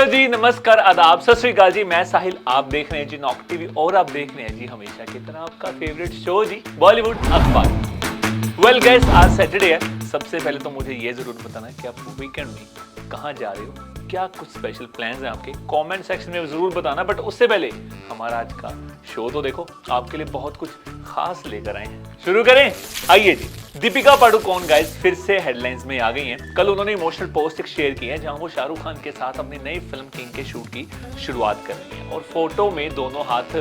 जी, नमस्कार, आदाब, सत श्री अकाल जी। मैं साहिल, आप देख रहे हैं जी नॉक टीवी और आप देख रहे हैं जी हमेशा की तरह आपका फेवरेट शो जी बॉलीवुड अखबार। वेल गाइस, आज सैटरडे है। सबसे पहले तो मुझे ये जरूर बताना है कि आप वीकेंड में कहाँ जा रहे हो, क्या कुछ स्पेशल प्लान्स हैं आपके, कमेंट सेक्शन में जरूर बताना। बट उससे पहले हमारा आज का शो तो देखो, आपके लिए बहुत कुछ खास लेकर आए हैं। शुरू करें, आइए जी। दीपिका पादुकोण गाइस फिर से हेडलाइंस में आ गई हैं। कल उन्होंने इमोशनल पोस्ट एक शेयर की है जहां वो शाहरुख खान के साथ अपनी नई फिल्म किंग के शूट की शुरुआत कर रही हैं और फोटो में दोनों हाथ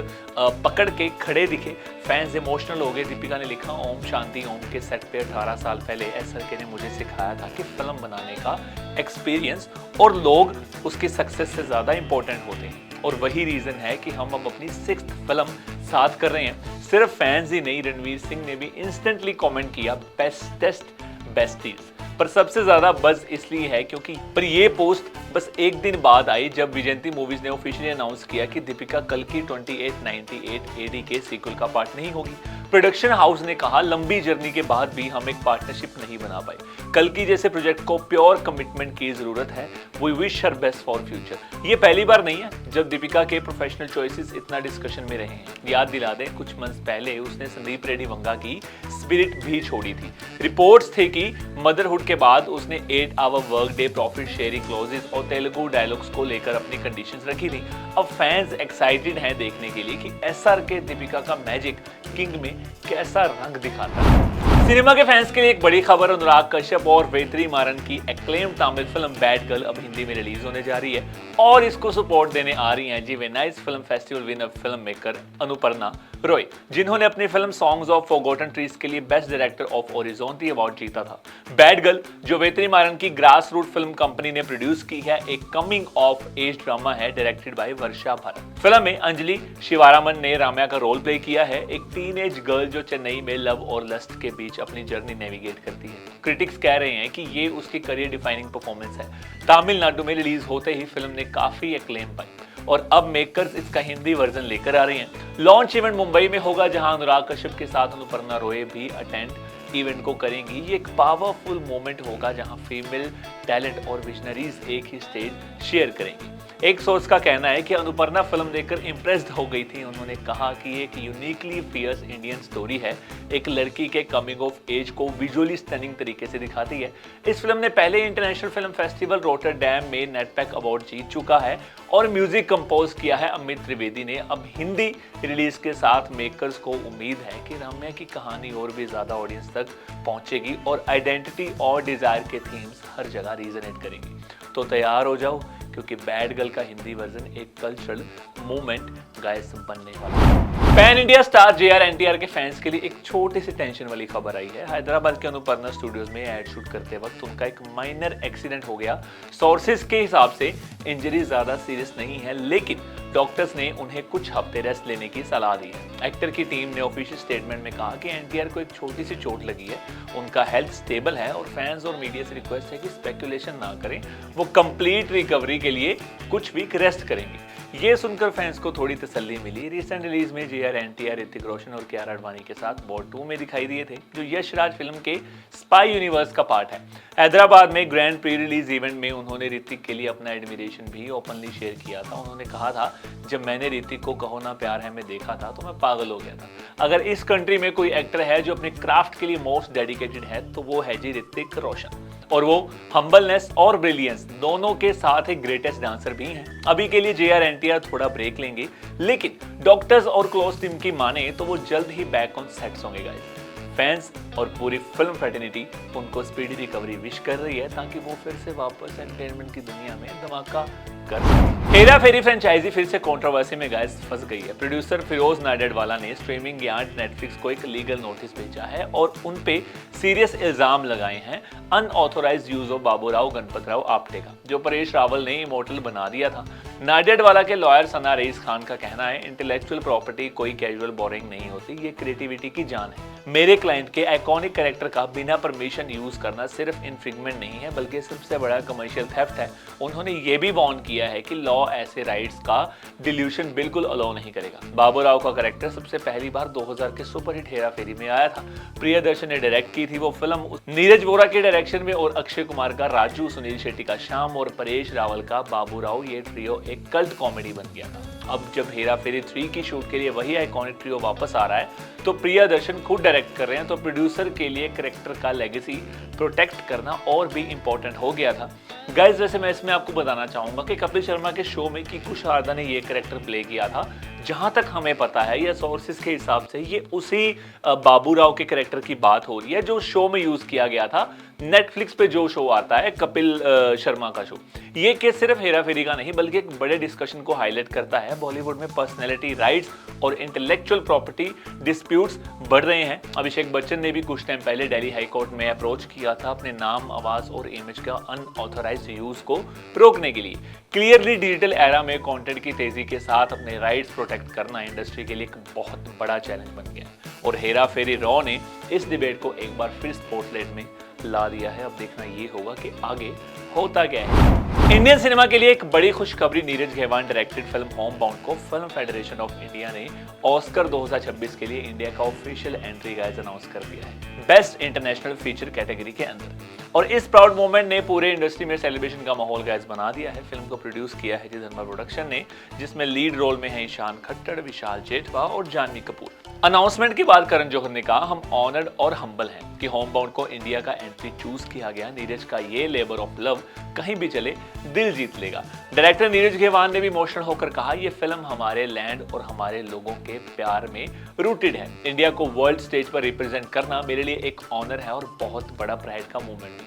पकड़ के खड़े दिखे। फैंस इमोशनल हो गए। दीपिका ने लिखा, ओम शांति ओम के सेट पे 18 साल पहले SRK ने मुझे सिखाया था कि फिल्म बनाने का एक्सपीरियंस और लोग उसकी सक्सेस से ज्यादा इंपॉर्टेंट होते हैं और वही रीजन है कि हम अब अपनी 6th फिल्म साथ कर रहे हैं। सिर्फ फैंस ही नहीं, रणवीर सिंह ने भी इंस्टेंटली कमेंट किया, बेस्टेस्ट बेस्टीज। पर सबसे ज्यादा बज इसलिए है क्योंकि पर ये पोस्ट बस एक दिन बाद आई जब विजयंती मूवीज ने ऑफिशियली अनाउंस किया कि दीपिका कल की 2898 AD के सीक्वल का पार्ट नहीं होगी। प्रोडक्शन हाउस ने कहा, लंबी जर्नी के बाद भी हम एक पार्टनरशिप नहीं बना पाए। कल की जैसे प्रोजेक्ट को प्योर कमिटमेंट की जरूरत है। We wish her best for future. ये पहली बार नहीं है जब दीपिका के प्रोफेशनल चॉइसेस इतना डिस्कशन में रहे हैं। याद दिला दें, कुछ मंथ पहले उसने संदीप रेड्डी वंगा की स्पिरिट भी छोड़ी थी। रिपोर्ट्स थे कि मदरहुड के बाद उसने 8 hour work day, profit sharing clauses और तेलुगु डायलॉग्स को लेकर अपनी कंडीशंस रखी थी। अब फैंस एक्साइटेड हैं देखने के लिए कि SRK दीपिका का मैजिक किंग में कैसा रंग दिखाता है। सिनेमा के फैंस के लिए एक बड़ी खबर, अनुराग कश्यप और वेत्री मारन की acclaim Tamil film bad girl अब हिंदी में रिलीज होने जा रही है और इसको सपोर्ट देने आ रही हैं जी Venice film festival winner film maker Anuparna Roy, जिन्होंने अपनी film Songs of Forgotten Trees के लिए best director of Orizzonti award जीता था। बैड गर्ल, जो वेत्री मारन की ग्रास रूट फिल्म कंपनी ने प्रोड्यूस की है, एक कमिंग ऑफ एज ड्रामा है directed by Varsha Bharat. Film में अंजलि शिवारामन ने राम्या का रोल प्ले किया है, एक टीनेज गर्ल जो चेन्नई में लव और लस्ट के बीच अपनी जर्नी नेविगेट करती है। क्रिटिक्स कह रहे हैं कि ये उसकी करियर डिफाइनिंग परफॉर्मेंस है। तमिलनाडु में रिलीज होते ही फिल्म ने काफी एक्लेम पाई और अब मेकर्स इसका हिंदी वर्जन लेकर आ रही हैं। लॉन्च इवेंट मुंबई में होगा जहां अनुराग कश्यप के साथ अनुपर्णा रॉय भी अटेंड इवेंट को करेंगी। ये एक पावरफुल मोमेंट होगा जहां फीमेल टैलेंट और विजनरीज एक ही स्टेज शेयर करेंगी। एक सोर्स का कहना है कि अनुपर्णा फिल्म देखकर इंप्रेस्ड हो गई थी। उन्होंने कहा कि एक यूनिकली फियर्स इंडियन स्टोरी है, एक लड़की के कमिंग ऑफ एज को विजुअली स्टनिंग तरीके से दिखाती है। इस फिल्म ने पहले इंटरनेशनल फिल्म फेस्टिवल रोटरडैम में नेटपैक अवार्ड जीत चुका है और म्यूजिक कंपोज किया है अमित त्रिवेदी ने। अब हिंदी रिलीज के साथ मेकर्स को उम्मीद है कि राम्या की कहानी और भी ज्यादा ऑडियंस तक पहुंचेगी और आइडेंटिटी और डिजायर के थीम्स हर जगह रीजनेट करेंगी। तो तैयार हो जाओ क्योंकि बैड गर्ल का हिंदी वर्जन एक कल्चरल मूवमेंट गाइस बनने वाला है। Pan India star JR NTR के फैंस के लिए एक छोटी सी टेंशन वाली खबर आई है। हैदराबाद के अनुपर्णा स्टूडियोज में एड शूट करते वक्त उनका एक माइनर एक्सीडेंट हो गया। सोर्सेज के हिसाब से इंजरी ज्यादा सीरियस नहीं है, लेकिन डॉक्टर्स ने उन्हें कुछ हफ्ते रेस्ट लेने की सलाह दी है। एक्टर की टीम ने ऑफिशियल स्टेटमेंट में कहा कि NTR को एक छोटी सी चोट लगी है, उनका हेल्थ स्टेबल है और फैंस और मीडिया से रिक्वेस्ट है कि स्पेकुलेशन ना करें, वो कंप्लीट रिकवरी के लिए कुछ वीक रेस्ट करेंगे। ये सुनकर फैंस को थोड़ी तसल्ली मिली। रिसेंट रिलीज में JR NTR ऋतिक रोशन और कियारा आडवाणी के साथ वॉर 2 में दिखाई दिए थे, जो यश राज फिल्म के स्पाई यूनिवर्स का पार्ट है। हैदराबाद में ग्रैंड प्री रिलीज इवेंट में उन्होंने ऋतिक के लिए अपना एडमिरेशन भी ओपनली शेयर किया था। उन्होंने कहा था, जब मैंने ऋतिक को कहो ना प्यार है में देखा था तो मैं पागल हो गया था। अगर इस कंट्री में कोई एक्टर है जो अपने क्राफ्ट के लिए मोस्ट डेडिकेटेड है तो वो है जी ऋतिक रोशन, और वो हम्बलनेस और ब्रिलियंस दोनों के साथ एक ग्रेटेस्ट डांसर भी हैं। अभी के लिए JR NTR थोड़ा ब्रेक लेंगे, लेकिन डॉक्टर्स और क्लोज टीम की माने तो वो जल्द ही बैक ऑन सेट्स होंगे गाइस। फैंस और पूरी फिल्म फ्रेटर्निटी उनको स्पीडी रिकवरी विश कर रही है ताकि वो फिर से वापस एंटरटेनमेंट की दुनिया में धमाका कर सके। हेरा फेरी फ्रेंचाइजी फिर से कंट्रोवर्सी में गाइस फंस गई है। प्रोड्यूसर फिरोज नाडेडवाला ने स्ट्रीमिंग गिगांट नेटफ्लिक्स को एक लीगल नोटिस भेजा है और उन पे सीरियस इल्जाम लगाए हैं unauthorised use of Baburao Ganpatrao Apte का, जो परेश रावल ने इमोर्टल बना दिया था। नाडेडवाला के लॉयर सना रईस खान का कहना है, इंटेलेक्चुअल प्रॉपर्टी कोई कैजुअल बोरिंग नहीं होती, ये क्रिएटिविटी की जान है। मेरे क्लाइंट के आइकॉनिक कैरेक्टर का बिना परमिशन यूज करना सिर्फ इन्फ्रिंगमेंट नहीं है बल्कि सबसे बड़ा कमर्शियल थेफ्ट है। उन्होंने ये भी वार्न किया है कि लॉ ऐसे राइट्स का डिल्यूशन बिल्कुल अलाउ नहीं करेगा। बाबू राव का कैरेक्टर सबसे पहली बार 2000 के सुपरहिट हेरा फेरी में आया था। प्रियदर्शन ने डायरेक्ट की थी वो फिल्म। नीरज वोरा के डायरेक्शन में और अक्षय कुमार का राजू, सुनील शेट्टी का श्याम और परेश रावल का बाबू राव, ये ट्रियो एक कल्ट कॉमेडी बन गया था। अब जब हेरा फेरी 3 की शूट के लिए वही आइकॉनिक ट्रियो वापस आ रहा है तो प्रियदर्शन खुद डायरेक्ट कर रहे हैं, तो प्रोड्यूसर के लिए कैरेक्टर का लेगेसी प्रोटेक्ट करना और भी इंपॉर्टेंट हो गया था। गाइस, वैसे मैं इसमें आपको बताना चाहूंगा कि कपिल शर्मा के शो में कीकू शारदा ने ये कैरेक्टर प्ले किया था। जहां तक हमें पता है या सोर्सेज के हिसाब से ये उसी बाबू राव के कैरेक्टर की बात हो रही है जो शो में यूज किया गया था। नेटफ्लिक्स पे जो शो आता है कपिल शर्मा का शो, ये केस सिर्फ हेरा फेरी का नहीं बल्कि एक बड़े डिस्कशन को हाईलाइट करता है। बॉलीवुड में पर्सनैलिटी राइट्स और इंटेलेक्चुअल प्रॉपर्टी डिस्प्यूट्स बढ़ रहे हैं। अभिषेक बच्चन ने भी कुछ टाइम पहले दिल्ली हाई कोर्ट में अप्रोच किया था अपने नाम, आवाज और इमेज का अनऑथराइज्ड यूज को रोकने के लिए। क्लियरली डिजिटल एरा में कंटेंट की तेजी के साथ अपने राइट्स प्रोटेक्ट करना इंडस्ट्री के लिए एक बहुत बड़ा चैलेंज बन गया है और हेरा फेरी रॉ ने इस डिबेट को एक बार फिर स्पॉटलाइट में ला दिया है। अब देखना ये होगा कि आगे होता क्या है। इंडियन सिनेमा के लिए एक बड़ी खुशखबरी, Neeraj Ghaywan directed film home bound को फिल्म फेडरेशन ऑफ इंडिया ने ऑस्कर 2026 के लिए इंडिया का ऑफिशियल एंट्री गाइस अनाउंस कर दिया है बेस्ट इंटरनेशनल फीचर कैटेगरी के अंदर। और इस प्राउड मोमेंट ने पूरे इंडस्ट्री में सेलिब्रेशन का माहौल गाइस बना दिया है। फिल्म को प्रोड्यूस किया है जी धर्मा प्रोडक्शन ने, जिसमें लीड रोल में है ईशान खट्टर, विशाल जेठवा और जानवी कपूर। अनाउंसमेंट के बाद करण जौहर ने कहा, हम ऑनर्ड और हम्बल हैं कि होम बाउंड को इंडिया का एंट्री चूज किया गया। नीरज का ये लेबर ऑफ लव कहीं भी चले दिल जीत लेगा। डायरेक्टर नीरज घेवान ने भी इमोशनल होकर कहा, ये फिल्म हमारे लैंड और हमारे लोगों के प्यार में रूटेड है। इंडिया को वर्ल्ड स्टेज पर रिप्रेजेंट करना मेरे लिए एक ऑनर है और बहुत बड़ा प्राइड का मोमेंट भी।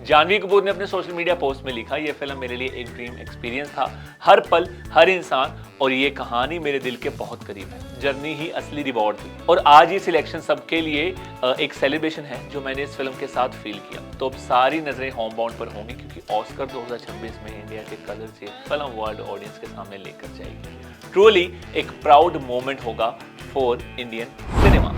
जानवी कपूर ने अपने सोशल मीडिया पोस्ट में लिखा, यह फिल्म मेरे लिए एक ड्रीम एक्सपीरियंस था। हर पल, हर इंसान और ये कहानी मेरे दिल के बहुत करीब है। जर्नी ही असली रिवॉर्ड थी और आज ये सिलेक्शन सबके लिए एक सेलिब्रेशन है जो मैंने इस फिल्म के साथ फील किया। तो अब सारी नजरें होम बाउंड पर होंगी क्योंकि ऑस्कर 2026 में इंडिया के कलर से फिल्म वर्ल्ड ऑडियंस के सामने लेकर जाएगी। ट्रूली एक प्राउड मोमेंट होगा for Indian cinema.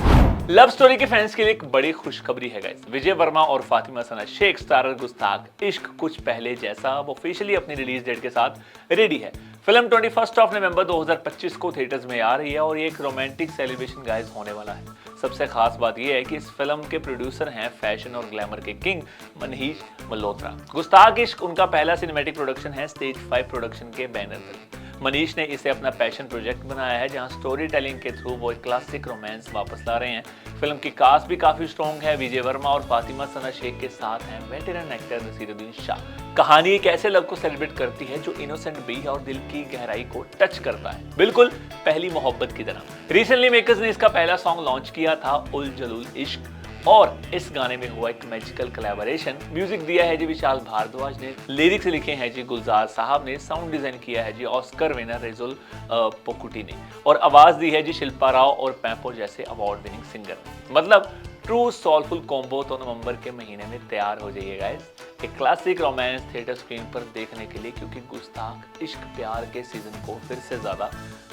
Love story के फैंस के लिए एक बड़ी खुशखबरी है गाइस। विजय वर्मा और फातिमा सना शेख स्टारर गुस्ताख इश्क कुछ पहले जैसा अब ऑफिशियली अपनी रिलीज डेट के साथ रेडी है। फिल्म 21 नवंबर 2025 को थिएटर्स में आ रही है और ये एक रोमांटिक सेलिब्रेशन गाइस होने वाला है। सबसे खास बात यह है कि इस फिल्म के प्रोड्यूसर हैं फैशन और ग्लैमर के किंग मनीष मल्होत्रा। गुस्ताख इश्क उनका पहला सिनेमैटिक प्रोडक्शन है स्टेज 5 प्रोडक्शन के बैनर पर। मनीष ने इसे अपना पैशन प्रोजेक्ट बनाया है जहां स्टोरी टेलिंग के थ्रू वो एक क्लासिक रोमांस वापस ला रहे हैं। फिल्म की कास्ट भी काफी स्ट्रॉन्ग है। विजय वर्मा और फातिमा सना शेख के साथ हैं वेटरन एक्टर नसीरुद्दीन शाह। कहानी एक ऐसे लव को सेलिब्रेट करती है जो इनोसेंट भी और दिल की गहराई को टच करता है, बिल्कुल पहली मोहब्बत की तरह। रिसेंटली मेकर्स ने इसका पहला सॉन्ग लॉन्च किया था, उल जलूल इश्क, और इस गाने में हुआ एक मैजिकल कोलैबोरेशन। म्यूजिक दिया है जी विशाल भारद्वाज ने, लिरिक्स लिखे हैं जी गुलजार साहब ने, साउंड डिजाइन किया है जी ऑस्कर विनर रेजुल पोकुटी ने और आवाज दी है जी शिल्पा राव और पैंपो जैसे अवार्ड विनिंग सिंगर। मतलब ट्रू सोलफुल कॉम्बो। तो नवंबर के महीने में तैयार हो जाइए गाइस एक क्लासिक रोमांस थिएटर स्क्रीन पर देखने के लिए, क्योंकि गुस्ताख इश्क प्यार के सीजन को फिर से ज्यादा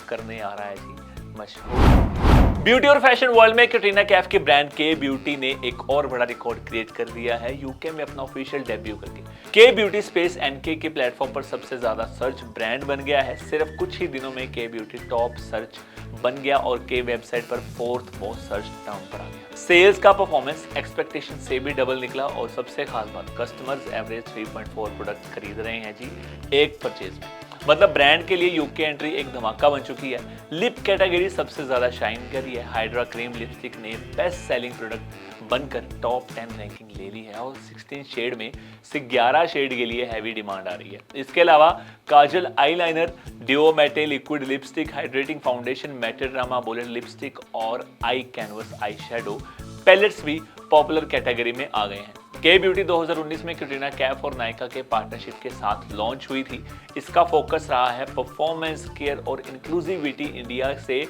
करने आ रहा है जी मशहूर। ब्यूटी और फैशन वर्ल्ड में कैटरीना कैफ के ब्रांड के ब्यूटी ने एक और बड़ा रिकॉर्ड क्रिएट कर दिया है यूके में अपना ऑफिशियल डेब्यू करके। के ब्यूटी स्पेस एनके के प्लेटफॉर्म पर सबसे ज्यादा सर्च ब्रांड बन गया है। सिर्फ कुछ ही दिनों में के ब्यूटी टॉप सर्च बन गया और के वेबसाइट पर 4th मोस्ट सर्च टाउन पर आ गया। सेल्स का परफॉर्मेंस एक्सपेक्टेशन से भी डबल निकला और सबसे खास बात, कस्टमर्स एवरेज 3.4 प्रोडक्ट खरीद रहे हैं जी एक परचेज में। मतलब ब्रांड के लिए यूके एंट्री एक धमाका बन चुकी है। लिप कैटेगरी सबसे ज्यादा शाइन करी है। हाइड्रा क्रीम लिपस्टिक ने बेस्ट सेलिंग प्रोडक्ट बनकर टॉप 10 रैंकिंग ले ली है और 16 शेड में से 11 शेड के लिए हैवी डिमांड आ रही है। इसके अलावा काजल, आईलाइनर, डिओ मैटे लिक्विड लिपस्टिक, हाइड्रेटिंग फाउंडेशन, मैटे ड्रामा बुलेट लिपस्टिक और आई कैनवस आई शेडो पैलेट्स भी पॉपुलर कैटेगरी में आ गए हैं। के ब्यूटी 2019 में कैटरीना कैफ और नायका के पार्टनरशिप के साथ लॉन्च हुई थी। इसका फोकस रहा है परफॉर्मेंस केयर और इंक्लूसिविटी। इंडिया से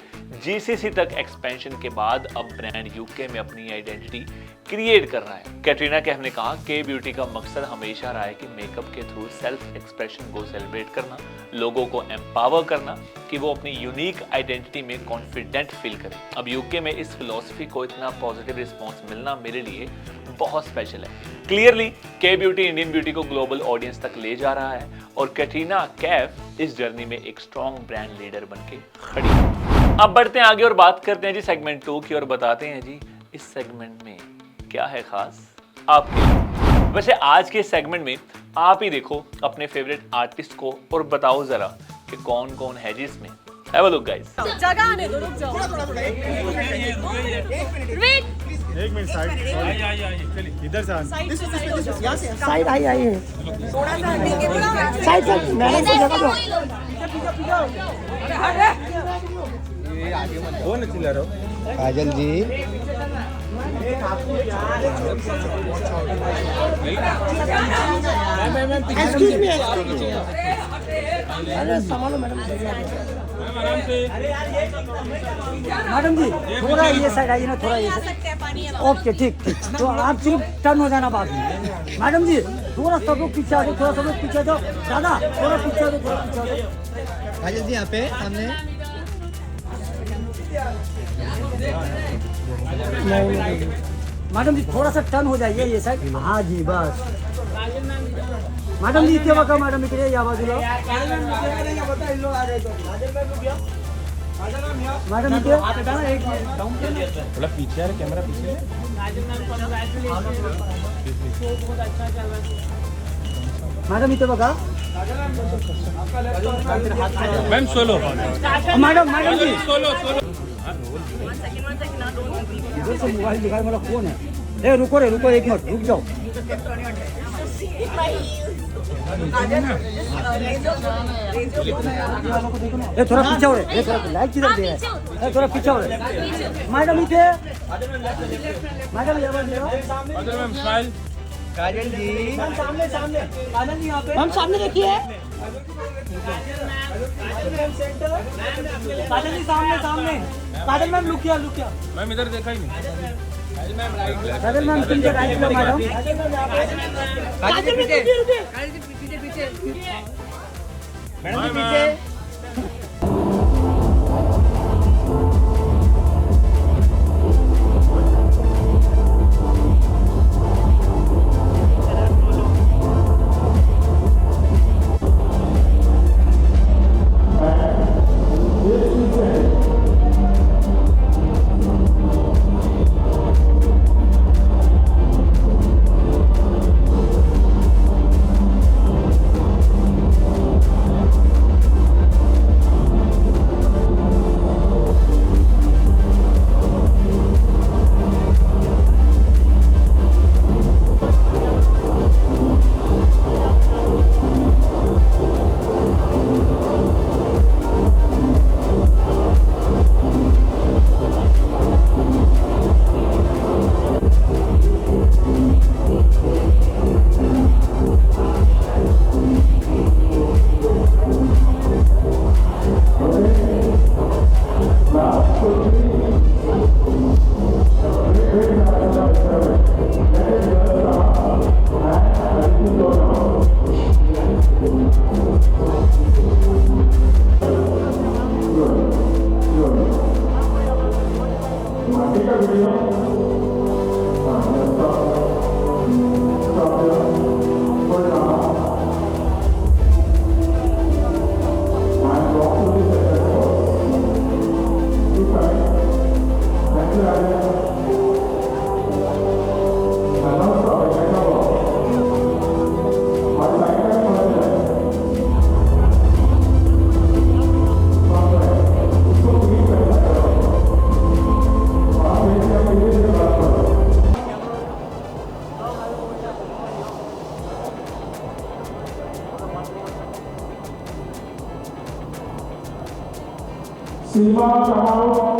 जीसीसी तक एक्सपेंशन के बाद अब ब्रांड यूके में अपनी आइडेंटिटी क्रिएट कर रहा है। कैटरीना कैफ ने कहा, के ब्यूटी का मकसद हमेशा रहा है कि मेकअप के थ्रू सेल्फ एक्सप्रेशन को सेलिब्रेट करना, लोगों को एम्पावर करना, कि वो अपनी यूनिक आइडेंटिटी में कॉन्फिडेंट फील करें। अब यूके में इस फिलॉसफी को इतना पॉजिटिव रिस्पॉन्स मिलना मेरे लिए बहुत स्पेशल है। क्लियरली के ब्यूटी इंडियन ब्यूटी को ग्लोबल ऑडियंस तक ले जा रहा है और कैटरीना कैफ इस जर्नी में एक स्ट्रॉन्ग ब्रांड लीडर बन के खड़ी है। अब बढ़ते हैं आगे और बात करते हैं जी सेगमेंट 2 की और बताते हैं जी इस सेगमेंट में क्या है खास आपके लिए। वैसे आज के सेगमेंट में आप ही देखो अपने फेवरेट आर्टिस्ट को और बताओ जरा कि कौन कौन है जी इसमें। Have a look guys. जगह आने दो, रुक जाओ। एक मिनट साइड चलिए इधर से साइड आइए थोड़ा सा साइड मैडम को जगह दो। कौन चिल्ला रहा हो? काजल जी एक्सक्यूज मी अरे संभालो मैडम। मैडम जी थोड़ा ये साइड आइए ना, थोड़ा ये साइड। ओके ठीक ठीक, तो आप सिर्फ टर्न हो जाना बाद में। मैडम जी थोड़ा सब लोग पीछे आ जाओ, थोड़ा सब लोग पीछे आ जाओ। दादा थोड़ा पीछे आ जाओ, थोड़ा पीछे आ जाओ। काजल जी यहाँ पे सामने। नहीं मैडम जी थोड़ा सा टर्न हो जाइए ये साइड। हाँ जी बस। मैडम जी इतने वक्त मैडम इकडे या बाजूला। मैडम इथे थोड़ा पीछे यार, कैमरा पीछे। मैडम इथे बघा। Ma'am solo. मैडम मैडम जी सोलो। इधर से मोबाइल दिखाए, मेरा फोन है। ए रुको रे, रुको एक मिनट, रुक जाओ। ए थोड़ा पीछे हो रे, ए थोड़ा लाइट किधर दे है, ए थोड़ा पीछे हो रे। मैडम इथे, मैडम ये बाजू मैम स्माइल। काजल जी सामने सामने, काजल जी यहाँ पे हम सामने देखिए। काजल जी सामने सामने। काजल मैम लुक किया मैम इधर देखा ही नहीं। काजल मैम तुमसे राइट लो मैडम। काजल पीछे मैडम जी पीछे। सीमा कमाओ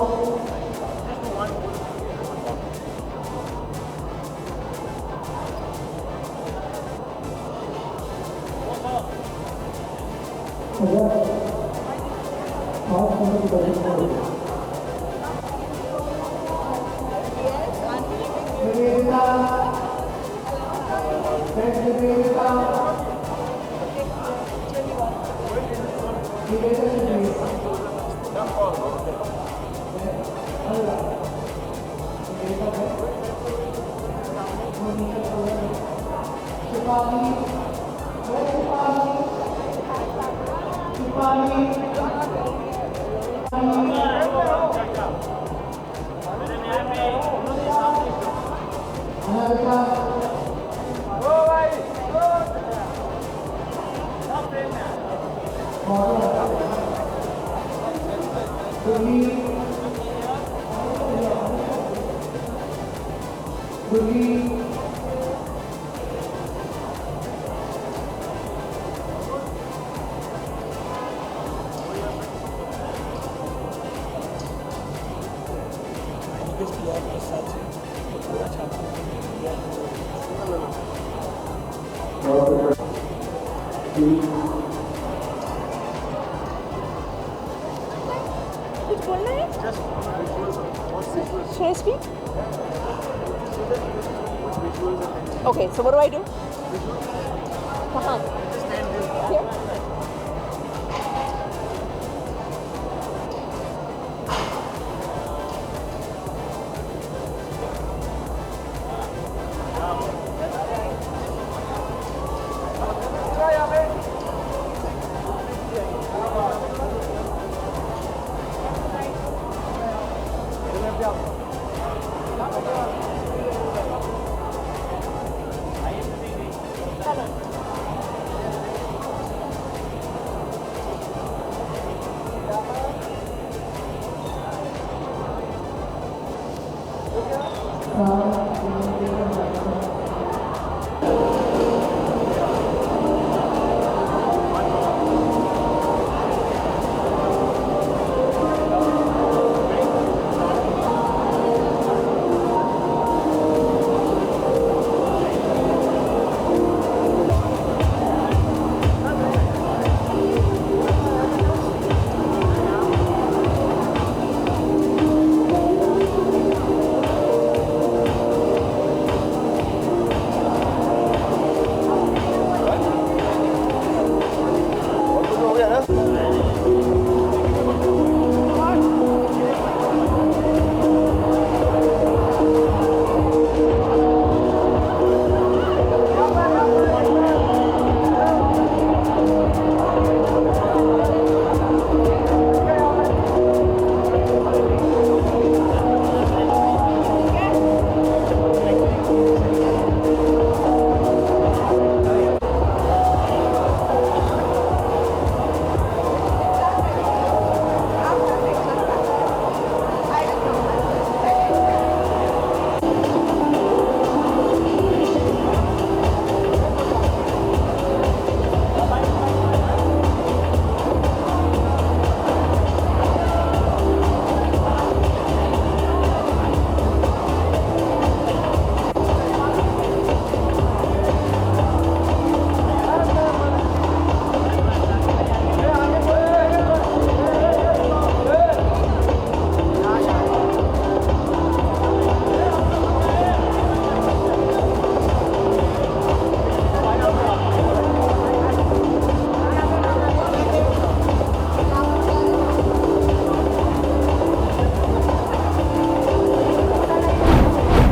Thank you. कुछ बोलना है? Should I speak? Okay, so what do I do? कहाँ? Here?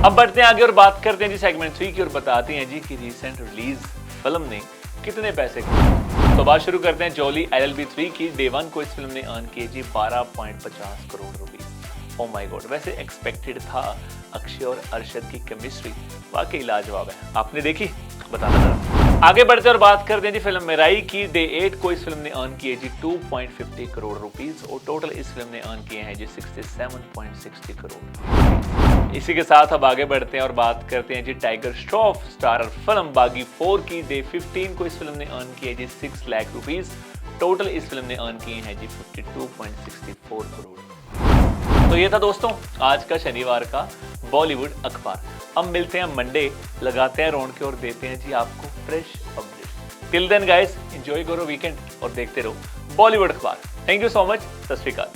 अब बढ़ते हैं आगे और बात करते हैं जी सेगमेंट 3 की और बताते हैं जी कि रीसेंट रिलीज फिल्म ने कितने पैसे कमाए। तो बात शुरू करते हैं जोली LLB 3 की। डे 1 को इस फिल्म ने अर्न किए जी 12.50 crore rupees. Oh my God, वैसे एक्सपेक्टेड था। अक्षय और अरशद की केमिस्ट्री वाकई लाजवाब है। आपने देखी? बताना जरा। आगे बढ़ते और बात करते हैं जी फिल्म मेराई की। डे 8 को इस फिल्म ने अर्न किए जी 2.50 करोड़ रुपीस और टोटल इस फिल्म ने अर्न किए हैं जी 67.60 करोड़। इसी के साथ अब आगे बढ़ते हैं और बात करते हैं जी टाइगर श्रॉफ स्टारर फिल्म बागी 4 की। डे 15 को इस फिल्म ने अर्न किए जी 6 लाख रुपीस। टोटल इस फिल्म ने अर्न किए हैं जी 52.64 करोड़। तो ये था दोस्तों आज का शनिवार का बॉलीवुड अखबार। हम मिलते हैं मंडे, लगाते हैं रौनक और देते हैं जी आपको fresh update. Till then guys, enjoy करो वीकेंड और देखते रहो बॉलीवुड अखबार। Thank you so much. सत श्री अकाल।